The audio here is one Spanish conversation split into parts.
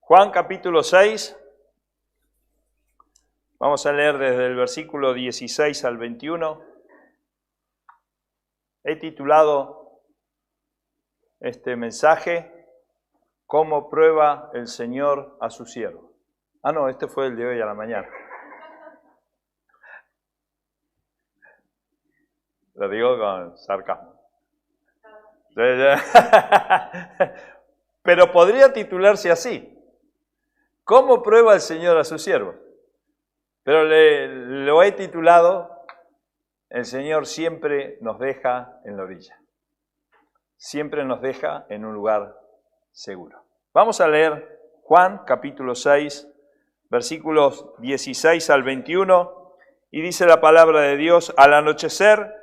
Juan capítulo 6, vamos a leer desde el versículo 16 al 21. He titulado este mensaje, ¿Cómo prueba el Señor a su siervo? Ah, no, este fue el de hoy a la mañana. Lo digo con sarcasmo. Pero podría titularse así. ¿Cómo prueba el Señor a su siervo? Pero lo he titulado, el Señor siempre nos deja en la orilla. Siempre nos deja en un lugar seguro. Vamos a leer Juan capítulo 6, versículos 16 al 21, y dice la palabra de Dios: al anochecer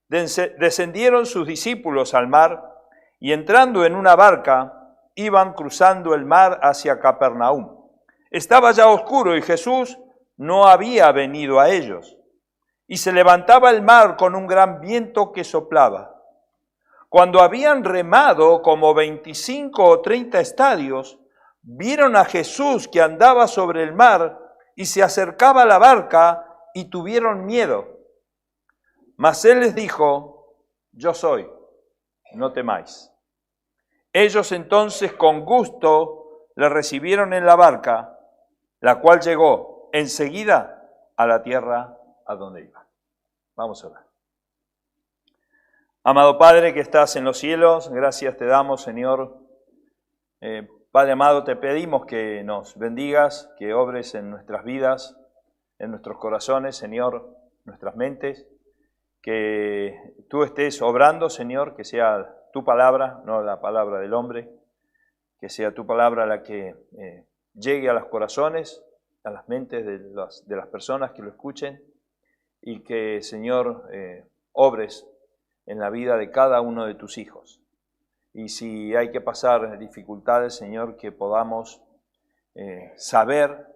descendieron sus discípulos al mar, y entrando en una barca, iban cruzando el mar hacia Capernaum. Estaba ya oscuro y Jesús no había venido a ellos, y se levantaba el mar con un gran viento que soplaba. Cuando habían remado como 25 o 30 estadios, vieron a Jesús que andaba sobre el mar y se acercaba a la barca y tuvieron miedo. Mas él les dijo: yo soy, no temáis. Ellos entonces con gusto le recibieron en la barca, la cual llegó enseguida a la tierra a donde iba. Vamos a orar. Amado Padre que estás en los cielos, gracias te damos, Señor. Padre amado, te pedimos que nos bendigas, que obres en nuestras vidas, en nuestros corazones, Señor, nuestras mentes, que tú estés obrando, Señor, que sea tu palabra, no la palabra del hombre, que sea tu palabra la que llegue a los corazones, a las mentes de las personas que lo escuchen, y que, Señor, obres en la vida de cada uno de tus hijos. Y si hay que pasar dificultades, Señor, que podamos saber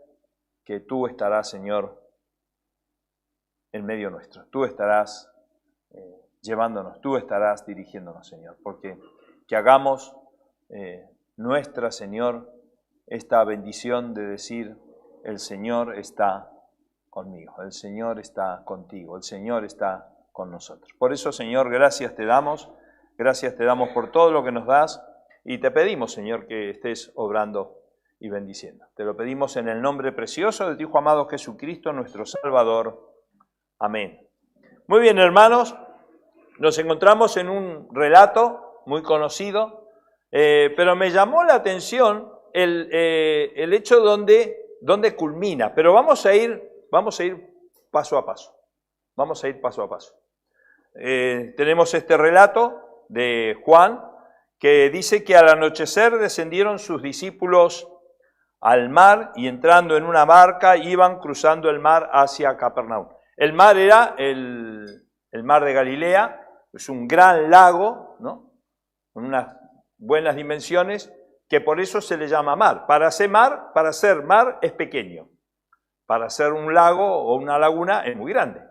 que tú estarás, Señor, en medio nuestro. Tú estarás llevándonos, tú estarás dirigiéndonos, Señor. Porque que hagamos nuestra, Señor, esta bendición de decir: el Señor está conmigo, el Señor está contigo, el Señor está con nosotros. Por eso, Señor, gracias te damos por todo lo que nos das, y te pedimos, Señor, que estés obrando y bendiciendo. Te lo pedimos en el nombre precioso de tu Hijo amado Jesucristo, nuestro Salvador. Amén. Muy bien, hermanos, nos encontramos en un relato muy conocido, pero me llamó la atención el hecho donde culmina. Pero vamos a ir paso a paso. Vamos a ir paso a paso. Tenemos este relato de Juan que dice que al anochecer descendieron sus discípulos al mar y entrando en una barca iban cruzando el mar hacia Capernaum. El mar era el mar de Galilea, es un gran lago, ¿no?, con unas buenas dimensiones, que por eso se le llama mar. Para ser mar es pequeño. Para ser un lago o una laguna es muy grande.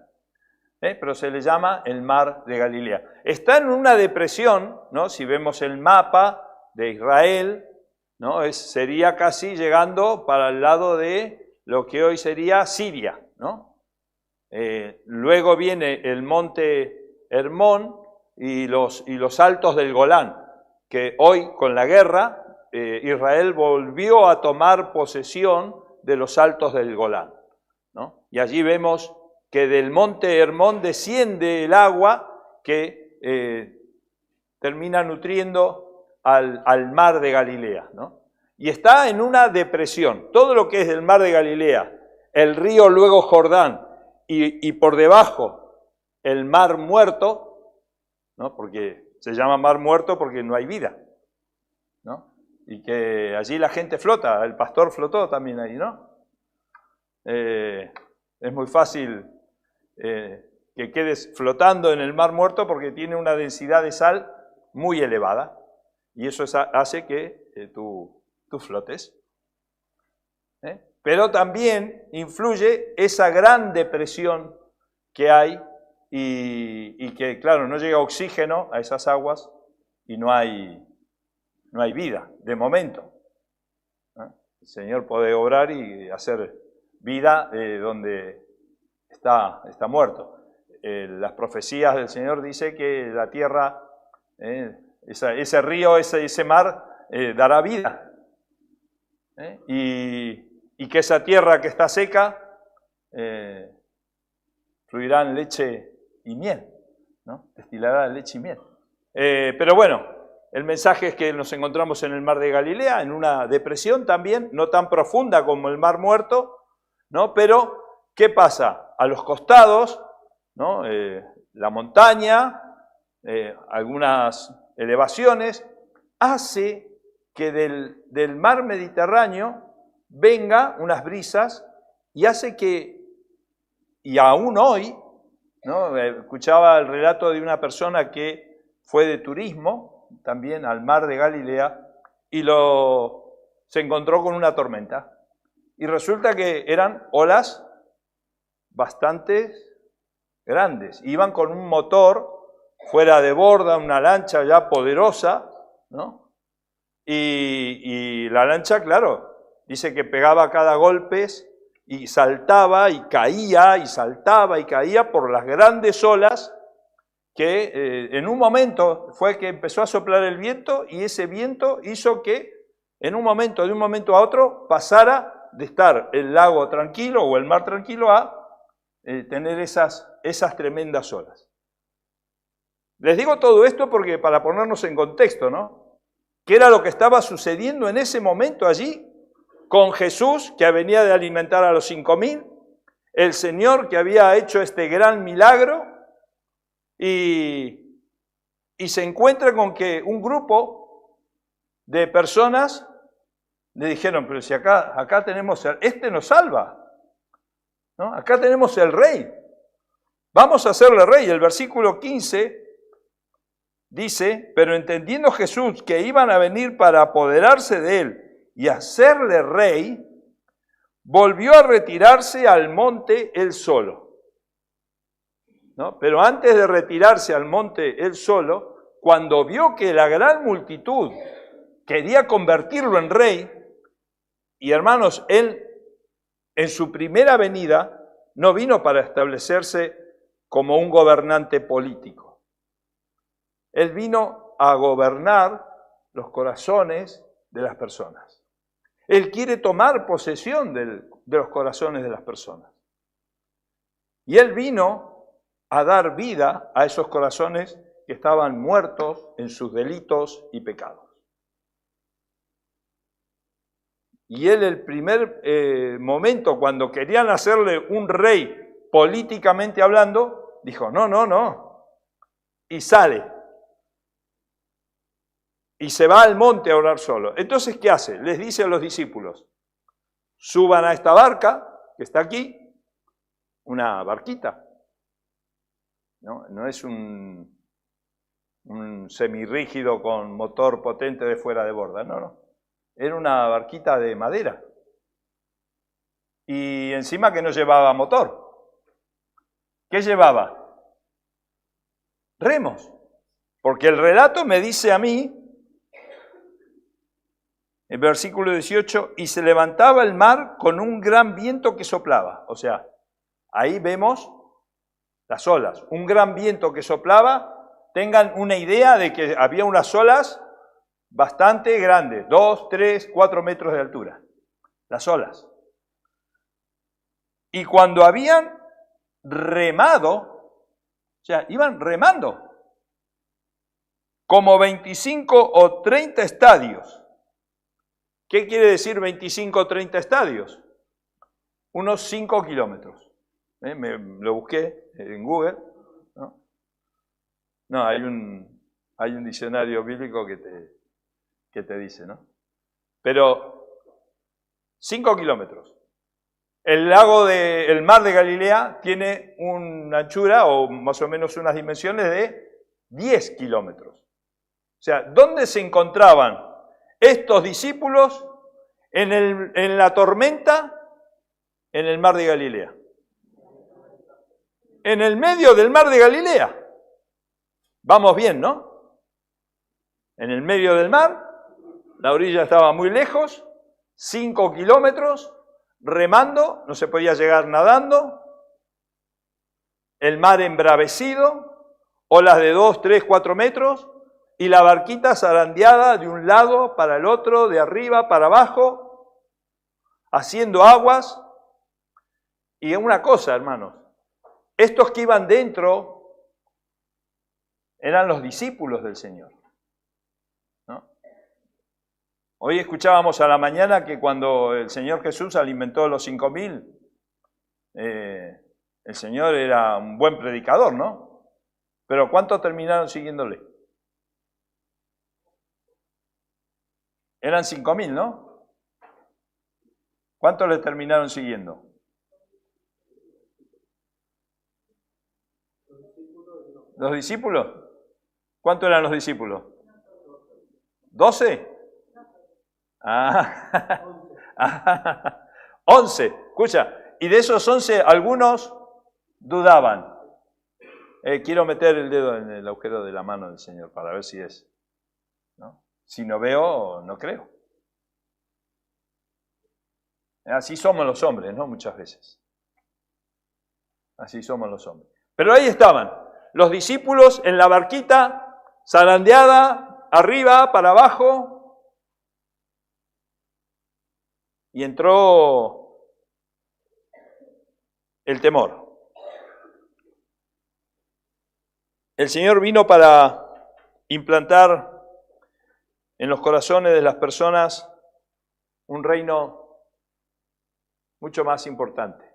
Pero se le llama el mar de Galilea. Está en una depresión, ¿no? Si vemos el mapa de Israel, ¿no?, sería casi llegando para el lado de lo que hoy sería Siria, ¿no? Luego viene el monte Hermón y los altos del Golán, que hoy con la guerra Israel volvió a tomar posesión de los altos del Golán, ¿no? Y allí vemos que del monte Hermón desciende el agua que termina nutriendo al mar de Galilea, ¿no? Y está en una depresión. Todo lo que es el mar de Galilea, el río luego Jordán y por debajo el mar muerto, ¿no?, porque se llama mar muerto porque no hay vida, ¿no? Y que allí la gente flota, el pastor flotó también ahí, ¿no? Es muy fácil que quedes flotando en el mar muerto porque tiene una densidad de sal muy elevada y eso hace que tú flotes. Pero también influye esa gran depresión que hay y que, claro, no llega oxígeno a esas aguas y no hay vida, de momento. el Señor puede obrar y hacer vida donde está muerto. Las profecías del Señor dicen que la tierra, ese río, ese mar, dará vida. Y que esa tierra que está seca fluirán leche y miel, ¿no? Destilará leche y miel. Pero bueno, el mensaje es que nos encontramos en el mar de Galilea, en una depresión también, no tan profunda como el mar muerto, ¿no? Pero, ¿qué pasa? A los costados, ¿no? La montaña, algunas elevaciones, hace que del mar Mediterráneo venga unas brisas y hace que, y aún hoy, ¿no? Escuchaba el relato de una persona que fue de turismo también al mar de Galilea y se encontró con una tormenta. Y resulta que eran olas bastante grandes. Iban con un motor fuera de borda, una lancha ya poderosa, ¿no? Y la lancha, claro, dice que pegaba cada golpe y saltaba y caía y saltaba y caía por las grandes olas que en un momento fue que empezó a soplar el viento y ese viento hizo que en un momento, de un momento a otro, pasara de estar el lago tranquilo o el mar tranquilo a tener esas tremendas olas. Les digo todo esto porque para ponernos en contexto, ¿no? ¿Qué era lo que estaba sucediendo en ese momento allí con Jesús, que venía de alimentar a los 5.000, el Señor que había hecho este gran milagro, y se encuentra con que un grupo de personas le dijeron, pero si acá tenemos, este nos salva, ¿no? Acá tenemos el rey, vamos a hacerle rey. El versículo 15 dice, pero entendiendo Jesús que iban a venir para apoderarse de él y hacerle rey, volvió a retirarse al monte él solo, ¿no? Pero antes de retirarse al monte él solo, cuando vio que la gran multitud quería convertirlo en rey, y hermanos, él en su primera venida no vino para establecerse como un gobernante político. Él vino a gobernar los corazones de las personas. Él quiere tomar posesión de los corazones de las personas. Y él vino a dar vida a esos corazones que estaban muertos en sus delitos y pecados. Y él, el primer momento, cuando querían hacerle un rey políticamente hablando, dijo, no. Y sale. Y se va al monte a orar solo. Entonces, ¿qué hace? Les dice a los discípulos, suban a esta barca, que está aquí, una barquita. No es un semirrígido con motor potente de fuera de borda, no. Era una barquita de madera. Y encima que no llevaba motor. ¿Qué llevaba? Remos. Porque el relato me dice a mí, el versículo 18, y se levantaba el mar con un gran viento que soplaba. O sea, ahí vemos las olas. Un gran viento que soplaba. Tengan una idea de que había unas olas bastante grandes, 2, 3, 4 metros de altura, las olas. Y cuando habían remado, o sea, iban remando, como 25 o 30 estadios. ¿Qué quiere decir 25 o 30 estadios? Unos 5 kilómetros. Lo busqué en Google. No, hay un diccionario bíblico que te dice, ¿no? Pero 5 kilómetros. El mar de Galilea tiene una anchura o más o menos unas dimensiones de 10 kilómetros. O sea, ¿dónde se encontraban estos discípulos en la tormenta en el mar de Galilea? En el medio del mar de Galilea. Vamos bien, ¿no? En el medio del mar, la orilla estaba muy lejos, 5 kilómetros remando, no se podía llegar nadando, el mar embravecido, olas de 2, 3, 4 metros, y la barquita zarandeada de un lado para el otro, de arriba para abajo, haciendo aguas. Y una cosa, hermanos, estos que iban dentro eran los discípulos del Señor, ¿no? Hoy escuchábamos a la mañana que cuando el Señor Jesús alimentó a los 5.000, el Señor era un buen predicador, ¿no? Pero ¿cuántos terminaron siguiéndole? Eran 5.000, ¿no? ¿Cuántos le terminaron siguiendo? ¿Los discípulos? ¿Cuántos eran los discípulos? ¿12? 11. Escucha, y de esos 11 algunos dudaban. Quiero meter el dedo en el agujero de la mano del Señor para ver si es, ¿no? Si no veo, no creo. Así somos los hombres, ¿no? Muchas veces. Así somos los hombres. Pero ahí estaban, los discípulos en la barquita, zarandeada, arriba, para abajo, y entró el temor. El Señor vino para implantar en los corazones de las personas un reino mucho más importante,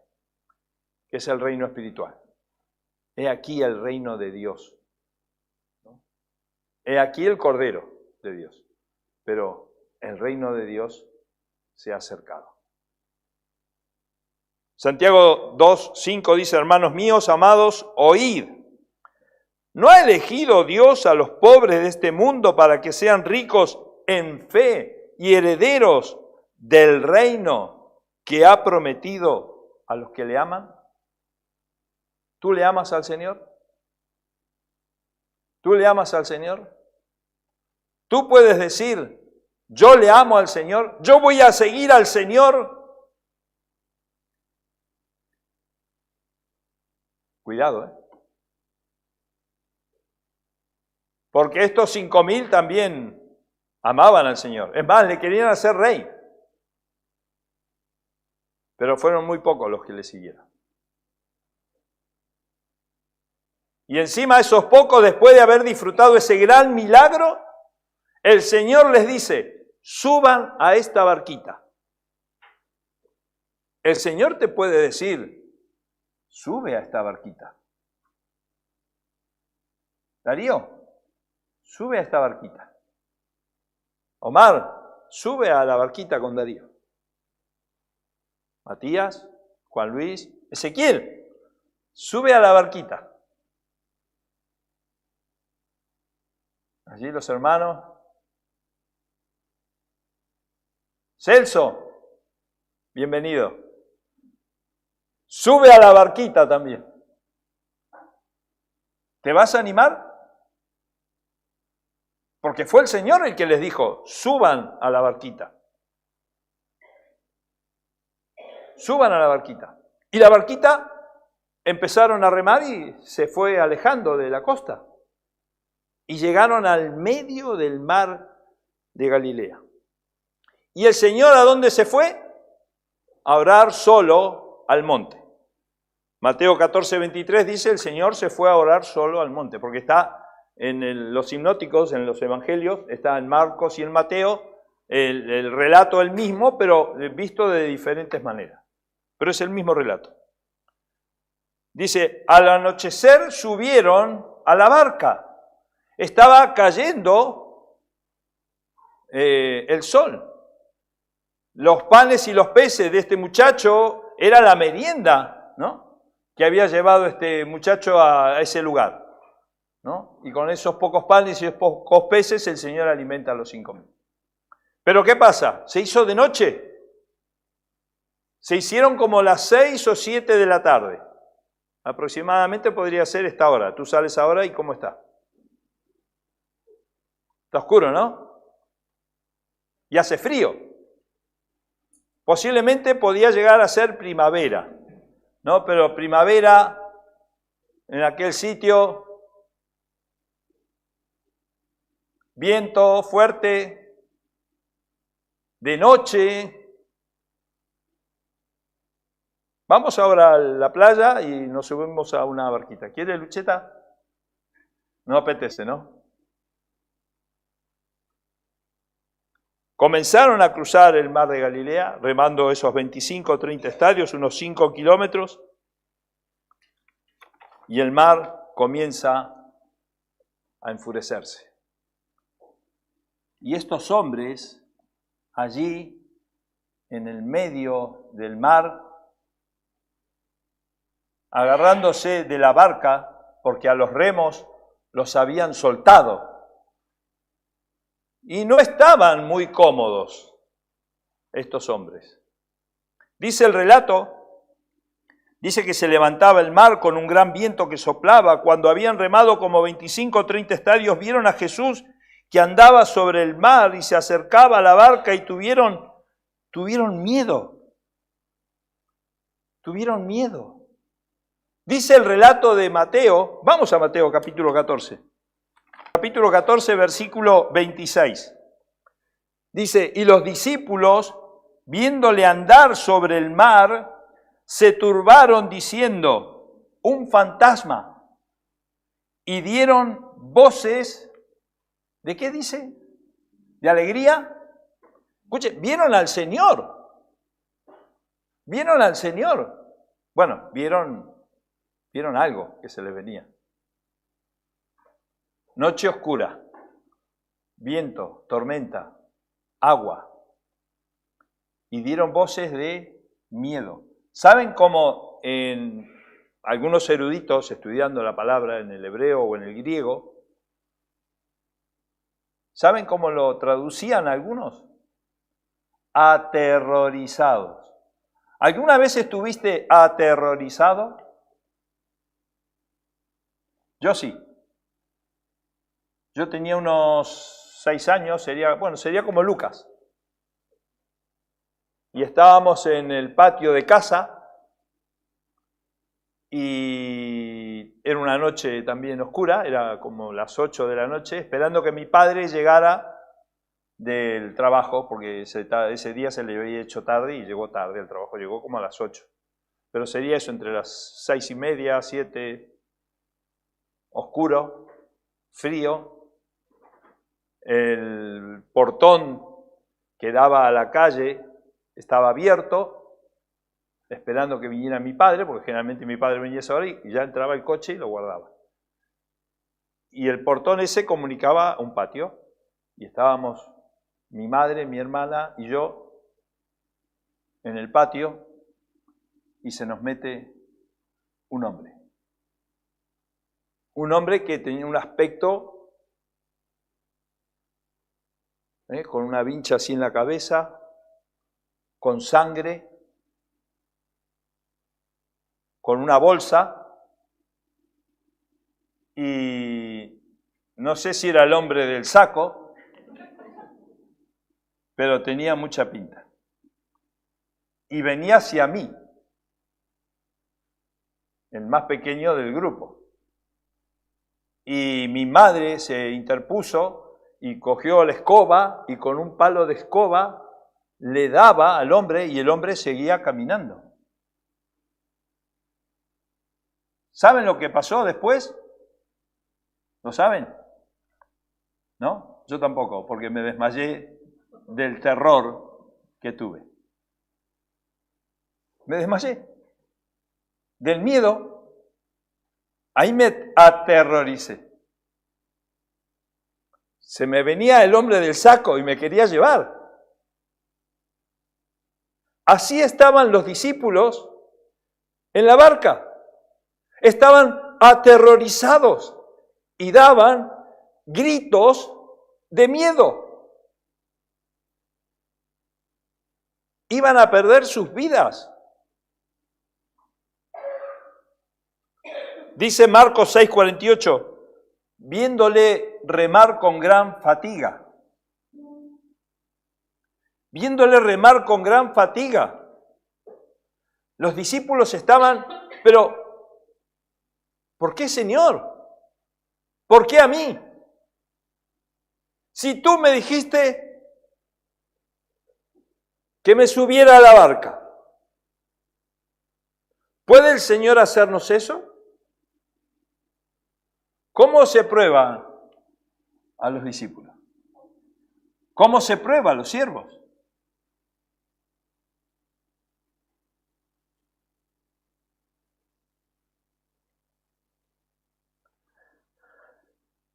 que es el reino espiritual. He aquí el reino de Dios, ¿no? He aquí el Cordero de Dios, pero el reino de Dios se ha acercado. Santiago 2:5 dice: hermanos míos, amados, oíd. ¿No ha elegido Dios a los pobres de este mundo para que sean ricos en fe y herederos del reino que ha prometido a los que le aman? ¿Tú le amas al Señor? ¿Tú le amas al Señor? Tú puedes decir: yo le amo al Señor, yo voy a seguir al Señor. Cuidado, porque estos 5.000 también amaban al Señor. Es más, le querían hacer rey. Pero fueron muy pocos los que le siguieron. Y encima esos pocos, después de haber disfrutado ese gran milagro, el Señor les dice: suban a esta barquita. El Señor te puede decir: sube a esta barquita. Darío, sube a esta barquita. Omar, sube a la barquita con Darío. Matías, Juan Luis, Ezequiel, sube a la barquita. Allí los hermanos. Celso, bienvenido. Sube a la barquita también. ¿Te vas a animar? Porque fue el Señor el que les dijo: suban a la barquita. Suban a la barquita. Y la barquita empezaron a remar y se fue alejando de la costa. Y llegaron al medio del mar de Galilea. ¿Y el Señor a dónde se fue? A orar solo al monte. Mateo 14:23 dice: el Señor se fue a orar solo al monte, porque está en los sinópticos, en los evangelios, está en Marcos y en Mateo, el relato es el mismo, pero visto de diferentes maneras. Pero es el mismo relato. Dice: al anochecer subieron a la barca. Estaba cayendo el sol. Los panes y los peces de este muchacho era la merienda, ¿no?, que había llevado este muchacho a ese lugar, ¿no? Y con esos pocos panes y esos pocos peces el Señor alimenta a los 5.000. Pero ¿qué pasa? Se hizo de noche. Se hicieron como las 6 o 7 de la tarde. Aproximadamente podría ser esta hora. Tú sales ahora y ¿cómo está? Está oscuro, ¿no? Y hace frío. Posiblemente podía llegar a ser primavera, ¿no? Pero primavera en aquel sitio, viento fuerte, de noche. Vamos ahora a la playa y nos subimos a una barquita. ¿Quiere, Lucheta? No apetece, ¿no? Comenzaron a cruzar el mar de Galilea, remando esos 25 o 30 estadios, unos 5 kilómetros, y el mar comienza a enfurecerse. Y estos hombres, allí, en el medio del mar, agarrándose de la barca, porque a los remos los habían soltado, y no estaban muy cómodos estos hombres. Dice el relato, dice que se levantaba el mar con un gran viento que soplaba. Cuando habían remado como 25 o 30 estadios, vieron a Jesús que andaba sobre el mar y se acercaba a la barca y tuvieron miedo. Tuvieron miedo. Dice el relato de Mateo, vamos a Mateo capítulo 14. Capítulo 14, versículo 26. Dice, y los discípulos, viéndole andar sobre el mar, se turbaron diciendo, un fantasma. Y dieron voces, ¿de qué dice? ¿De alegría? Escuche, vieron al Señor. Vieron al Señor. Bueno, vieron algo que se les venía. Noche oscura, viento, tormenta, agua. Y dieron voces de miedo. ¿Saben cómo en algunos eruditos, estudiando la palabra en el hebreo o en el griego, ¿saben cómo lo traducían algunos? Aterrorizados. ¿Alguna vez estuviste aterrorizado? Yo sí. Yo tenía unos 6 años, sería como Lucas. Y estábamos en el patio de casa y era una noche también oscura, era como las 8 de la noche, esperando que mi padre llegara del trabajo, porque ese día se le había hecho tarde y llegó tarde al trabajo, llegó como a las 8. Pero sería eso, entre las 6:30, 7, oscuro, frío. El portón que daba a la calle estaba abierto, esperando que viniera mi padre, porque generalmente mi padre venía a esa hora y ya entraba el coche y lo guardaba. Y el portón ese comunicaba a un patio, y estábamos mi madre, mi hermana y yo en el patio, y se nos mete un hombre. Un hombre que tenía un aspecto con una vincha así en la cabeza, con sangre, con una bolsa, y no sé si era el hombre del saco, pero tenía mucha pinta. Y venía hacia mí, el más pequeño del grupo. Y mi madre se interpuso y cogió la escoba y con un palo de escoba le daba al hombre y el hombre seguía caminando. ¿Saben lo que pasó después? ¿Lo saben? ¿No? Yo tampoco, porque me desmayé del terror que tuve. Me desmayé del miedo. Ahí me aterroricé. Se me venía el hombre del saco y me quería llevar. Así estaban los discípulos en la barca. Estaban aterrorizados y daban gritos de miedo. Iban a perder sus vidas. Dice Marcos 6:48, viéndole remar con gran fatiga. viéndole remar con gran fatiga. Los discípulos estaban, pero ¿por qué, Señor? ¿Por qué a mí? Si tú me dijiste que me subiera a la barca, ¿puede el Señor hacernos eso? ¿Cómo se prueba a los discípulos? ¿Cómo se prueba a los siervos?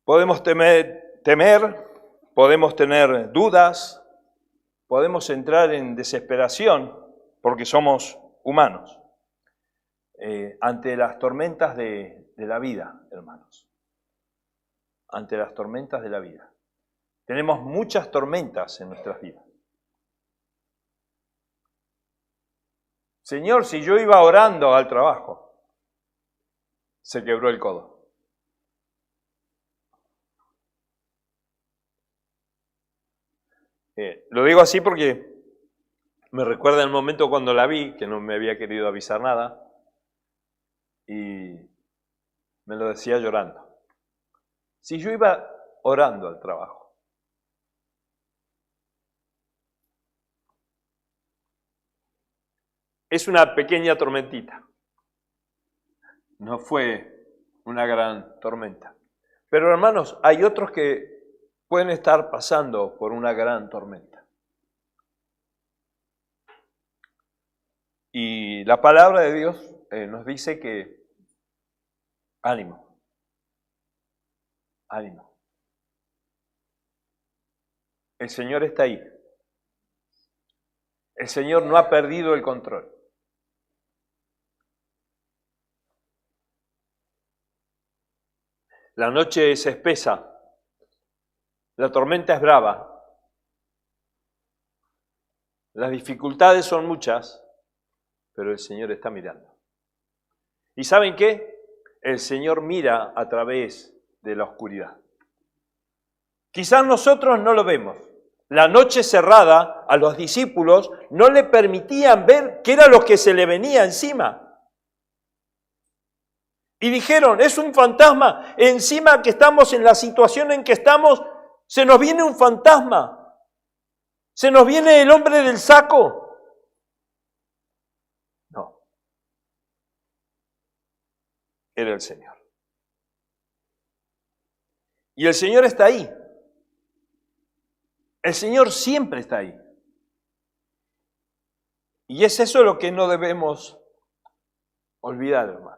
Podemos temer, podemos tener dudas, podemos entrar en desesperación porque somos humanos ante las tormentas de la vida, hermanos. Ante las tormentas de la vida. Tenemos muchas tormentas en nuestras vidas. Señor, si yo iba orando al trabajo, se quebró el codo. Lo digo así porque me recuerda el momento cuando la vi, que no me había querido avisar nada, y me lo decía llorando. Si yo iba orando al trabajo, es una pequeña tormentita, no fue una gran tormenta. Pero hermanos, hay otros que pueden estar pasando por una gran tormenta. Y la palabra de Dios nos dice que ánimo, ánimo. El Señor está ahí. El Señor no ha perdido el control. La noche es espesa, la tormenta es brava, las dificultades son muchas, pero el Señor está mirando. ¿Y saben qué? El Señor mira a través de la oscuridad. Quizás nosotros no lo vemos. La noche cerrada a los discípulos no le permitían ver qué era lo que se le venía encima. Y dijeron, es un fantasma, encima que estamos en la situación en que estamos, se nos viene un fantasma, se nos viene el hombre del saco. No, era el Señor. Y el Señor está ahí. El Señor siempre está ahí. Y es eso lo que no debemos olvidar, hermanos.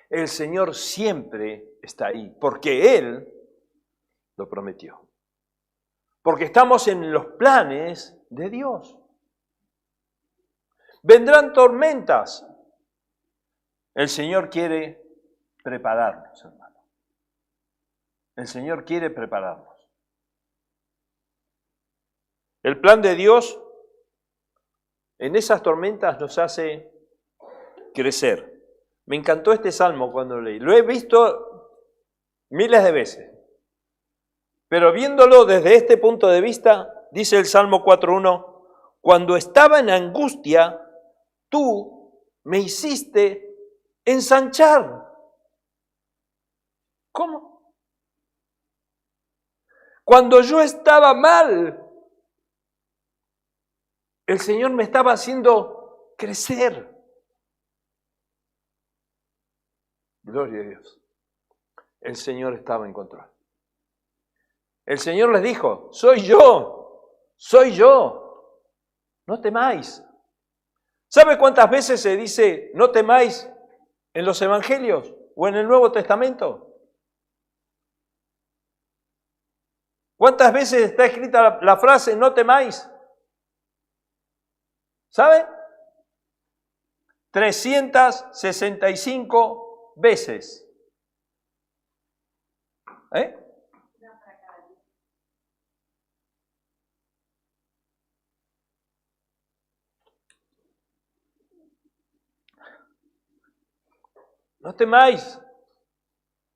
El Señor siempre está ahí, porque Él lo prometió. Porque estamos en los planes de Dios. Vendrán tormentas. El Señor quiere prepararnos, hermano. El Señor quiere prepararnos. El plan de Dios en esas tormentas nos hace crecer. Me encantó este salmo cuando lo leí. Lo he visto miles de veces. Pero viéndolo desde este punto de vista, dice el Salmo 4.1, cuando estaba en angustia, tú me hiciste ensanchar. ¿Cómo? Cuando yo estaba mal, el Señor me estaba haciendo crecer. Gloria a Dios. El Señor estaba en control. El Señor les dijo, soy yo, no temáis. ¿Sabe cuántas veces se dice no temáis en los evangelios o en el Nuevo Testamento? ¿Cuántas veces está escrita la frase no temáis? ¿Sabe? 365 veces. No temáis.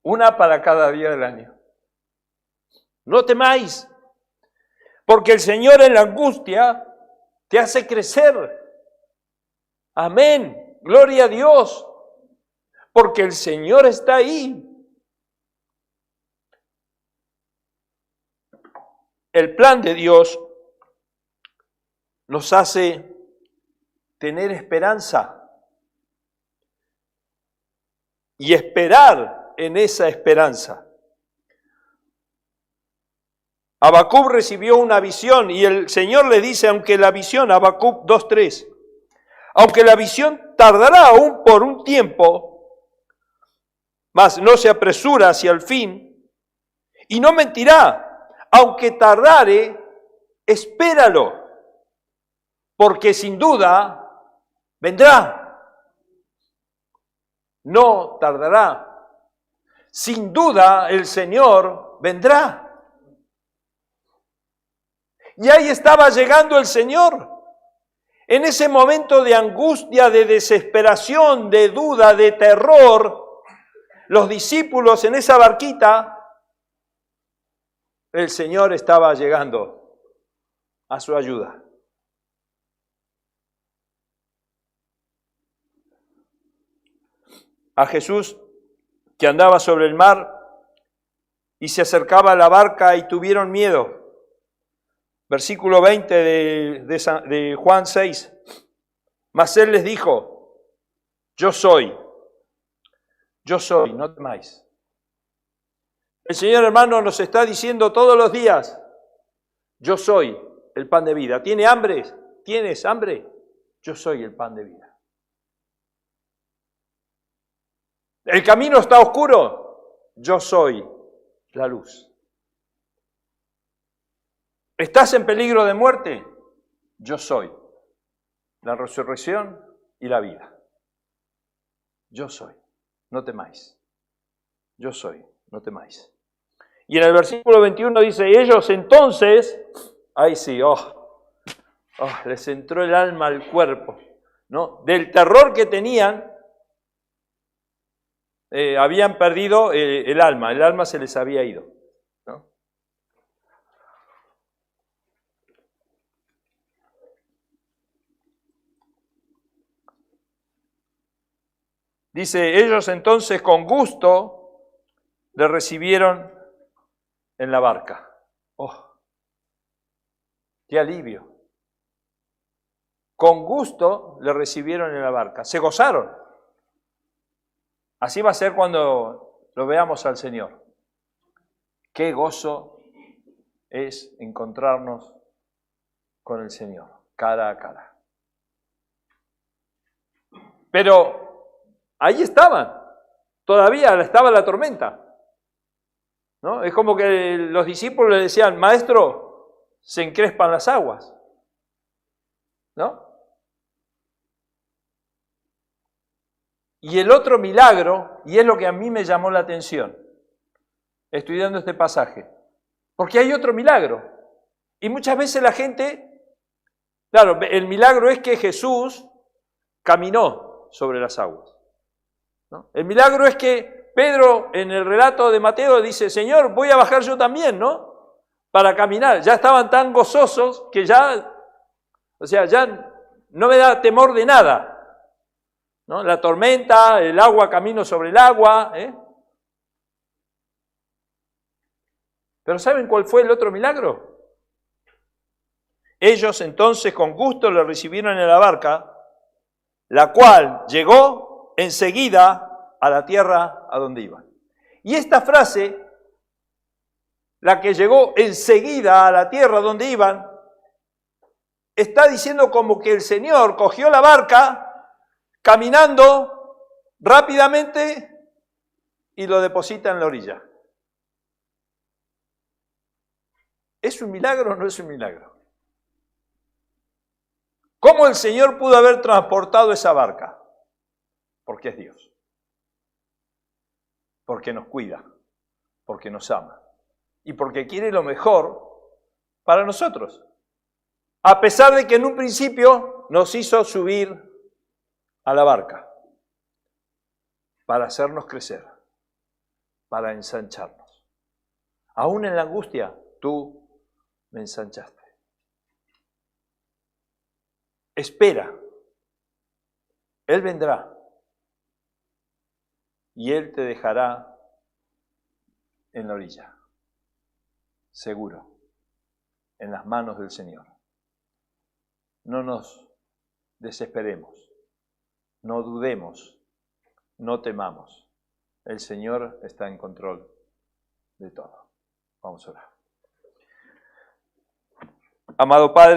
Una para cada día del año. No temáis. Porque el Señor en la angustia te hace crecer. Amén. Gloria a Dios. Porque el Señor está ahí. El plan de Dios nos hace tener esperanza y esperar en esa esperanza. Habacuc recibió una visión y el Señor le dice, aunque la visión, Habacuc 2:3, aunque la visión tardará aún por un tiempo, mas no se apresura hacia el fin, y no mentirá, aunque tardare, espéralo, porque sin duda vendrá. No tardará. Sin duda el Señor vendrá. Y ahí estaba llegando el Señor. En ese momento de angustia, de desesperación, de duda, de terror, los discípulos en esa barquita, el Señor estaba llegando a su ayuda. A Jesús, que andaba sobre el mar y se acercaba a la barca y tuvieron miedo. Versículo 20 de Juan 6. Mas él les dijo, yo soy, no temáis. El Señor, hermano, nos está diciendo todos los días, yo soy el pan de vida. ¿Tiene hambre? ¿Tienes hambre? Yo soy el pan de vida. ¿El camino está oscuro? Yo soy la luz. ¿Estás en peligro de muerte? Yo soy la resurrección y la vida. Yo soy, no temáis. Yo soy, no temáis. Y en el versículo 21 dice, ellos entonces, ay sí, les entró el alma al cuerpo, ¿no? Del terror que tenían, habían perdido el alma se les había ido, ¿no? Dice, ellos entonces con gusto le recibieron en la barca. ¡Oh! ¡Qué alivio! Con gusto le recibieron en la barca. Se gozaron. Así va a ser cuando lo veamos al Señor. Qué gozo es encontrarnos con el Señor, cara a cara. Pero ahí estaban, todavía estaba la tormenta, ¿no? Es como que los discípulos le decían, maestro, se encrespan las aguas, ¿no? Y el otro milagro, y es lo que a mí me llamó la atención, estudiando este pasaje, porque hay otro milagro. Y muchas veces la gente, claro, el milagro es que Jesús caminó sobre las aguas, ¿no? El milagro es que Pedro, en el relato de Mateo, dice, Señor, voy a bajar yo también, ¿no? Para caminar. Ya estaban tan gozosos que ya no me da temor de nada, ¿no? La tormenta, el agua, camino sobre el agua, ¿eh? Pero ¿saben cuál fue el otro milagro? Ellos entonces con gusto le recibieron en la barca, la cual llegó enseguida a la tierra a donde iban. Y esta frase, la que llegó enseguida a la tierra donde iban, está diciendo como que el Señor cogió la barca, caminando rápidamente y lo deposita en la orilla. ¿Es un milagro o no es un milagro? ¿Cómo el Señor pudo haber transportado esa barca? Porque es Dios. Porque nos cuida, porque nos ama y porque quiere lo mejor para nosotros. A pesar de que en un principio nos hizo subir a la barca para hacernos crecer, para ensancharnos. Aún en la angustia, tú me ensanchaste. Espera. Él vendrá y Él te dejará en la orilla, seguro, en las manos del Señor. No nos desesperemos, no dudemos, no temamos. El Señor está en control de todo. Vamos a orar. Amado Padre,